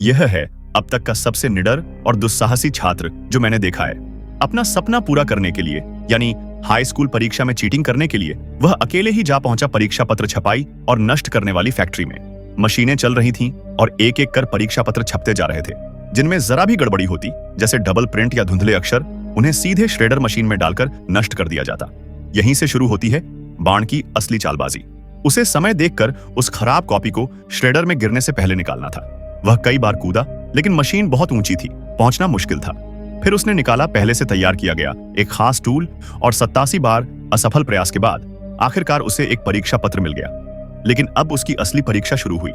यह है अब तक का सबसे निडर और दुस्साहसी छात्र जो मैंने देखा है। अपना सपना पूरा करने के लिए, यानी हाई स्कूल परीक्षा में चीटिंग करने के लिए, वह अकेले ही जा पहुंचा परीक्षा पत्र छपाई और नष्ट करने वाली फैक्ट्री में। मशीनें चल रही थीं और एक एक कर परीक्षा पत्र छपते जा रहे थे। जिनमें जरा भी गड़बड़ी होती, जैसे डबल प्रिंट या धुंधले अक्षर, उन्हें सीधे श्रेडर मशीन में डालकर नष्ट कर दिया जाता। यहीं से शुरू होती है बाण की असली चालबाजी। उसे समय देखकर उस खराब कॉपी को श्रेडर में गिरने से पहले निकालना था। वह कई बार कूदा, लेकिन मशीन बहुत ऊंची थी, पहुंचना मुश्किल था। फिर उसने निकाला पहले से तैयार किया गया एक खास टूल और 87 बार असफल प्रयास के बाद आखिरकार उसे एक परीक्षा पत्र मिल गया। लेकिन अब उसकी असली परीक्षा शुरू हुई।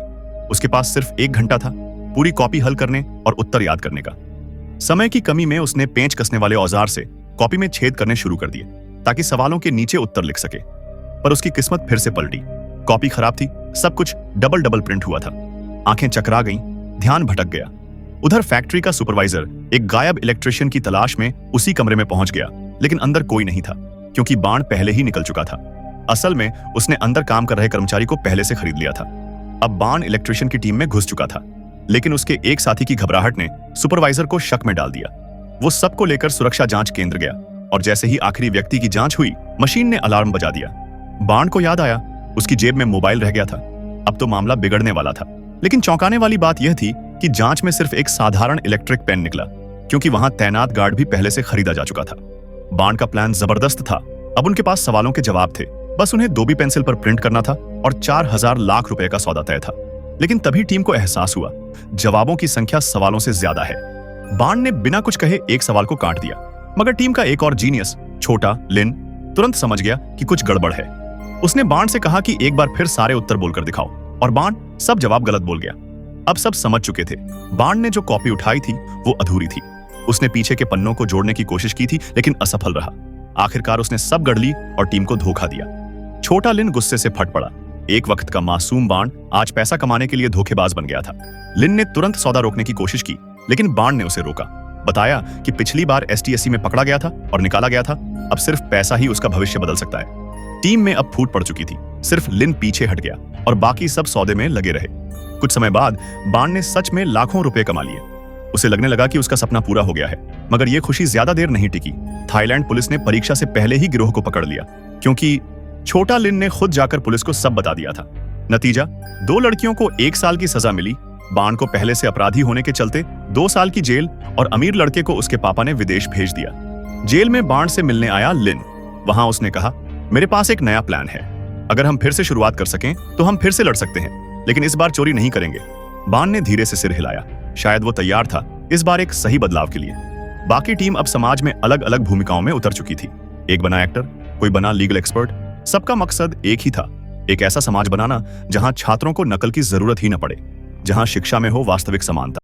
उसके पास सिर्फ 1 घंटा था पूरी कॉपी हल करने और उत्तर याद करने का। समय की कमी में उसने पेंच कसने वाले औजार से कॉपी में छेद करने शुरू कर दिए ताकि सवालों के नीचे उत्तर लिख सके। पर उसकी किस्मत फिर से पलटी। कॉपी खराब थी, सब कुछ डबल प्रिंट हुआ था। आंखें चकरा गईं, ध्यान भटक गया। उधर फैक्ट्री का सुपरवाइजर एक गायब इलेक्ट्रिशियन की तलाश में उसी कमरे में पहुंच गया, लेकिन अंदर कोई नहीं था क्योंकि बाण पहले ही निकल चुका था। असल में उसने अंदर काम कर रहे कर्मचारी को पहले से खरीद लिया था। अब बाण इलेक्ट्रिशियन की टीम में घुस चुका था, लेकिन उसके एक साथी की घबराहट ने सुपरवाइजर को शक में डाल दिया। वो सबको लेकर सुरक्षा जांच केंद्र गया और जैसे ही आखिरी व्यक्ति की जांच हुई, मशीन ने अलार्म बजा दिया। बाण को याद आया उसकी जेब में मोबाइल रह गया था। अब तो मामला बिगड़ने वाला था। लेकिन चौंकाने वाली बात यह थी कि जांच में सिर्फ एक साधारण इलेक्ट्रिक पेन निकला, क्योंकि वहां तैनात गार्ड भी पहले से खरीदा जा चुका था। बाण का प्लान जबरदस्त था। अब उनके पास सवालों के जवाब थे, बस उन्हें 2B पेंसिल पर प्रिंट करना था और 4000 लाख रुपए का सौदा तय था। लेकिन तभी टीम को एहसास हुआ जवाबों की संख्या सवालों से ज्यादा है। बाण ने बिना कुछ कहे एक सवाल को काट दिया, मगर टीम का एक और जीनियस, छोटा लिन, तुरंत समझ गया कि कुछ गड़बड़ है। उसने बाण से कहा कि एक बार फिर सारे उत्तर बोलकर दिखाओ, और बाण सब जवाब गलत बोल गया। अब सब समझ चुके थे बाण ने जो कॉपी उठाई थी वो अधूरी थी। उसने पीछे के पन्नों को जोड़ने की कोशिश की थी, लेकिन असफल रहा। आखिरकार उसने सब गढ़ ली और टीम को धोखा दिया। छोटा लिन गुस्से से फट पड़ा। एक वक्त का मासूम बाण आज पैसा कमाने के लिए धोखेबाज बन गया था। लिन ने तुरंत सौदा रोकने की कोशिश की, लेकिन बाण ने उसे रोका। बताया कि पिछली बार STSC में पकड़ा गया था और निकाला गया था, अब सिर्फ पैसा ही उसका भविष्य बदल सकता है। टीम में अब फूट पड़ चुकी थी। सिर्फ लिन पीछे हट गया और बाकी सब सौदे में लगे रहे। कुछ समय बाद बाण ने सच में लाखों रुपए कमा लिए। उसे लगने लगा कि उसका सपना पूरा हो गया है, मगर यह खुशी ज्यादा देर नहीं टिकी। थाईलैंड पुलिस ने परीक्षा से पहले ही गिरोह को पकड़ लिया, क्योंकि छोटा लिन ने खुद जाकर पुलिस को सब बता दिया था। नतीजा, 2 लड़कियों को 1 साल की सजा मिली। बाण को पहले से अपराधी होने के चलते 2 साल की जेल और अमीर लड़के को उसके पापा ने विदेश भेज दिया। जेल में बाण से मिलने आया लिन। वहां उसने कहा, मेरे पास एक नया प्लान है। अगर हम फिर से शुरुआत कर सकें तो हम फिर से लड़ सकते हैं, लेकिन इस बार चोरी नहीं करेंगे। बाण ने धीरे से सिर हिलाया। शायद वो तैयार था इस बार एक सही बदलाव के लिए। बाकी टीम अब समाज में अलग अलग भूमिकाओं में उतर चुकी थी। एक बना एक्टर, कोई बना लीगल एक्सपर्ट। सबका मकसद एक ही था, एक ऐसा समाज बनाना जहां छात्रों को नकल की जरूरत ही न पड़े, जहां शिक्षा में हो वास्तविक समानता।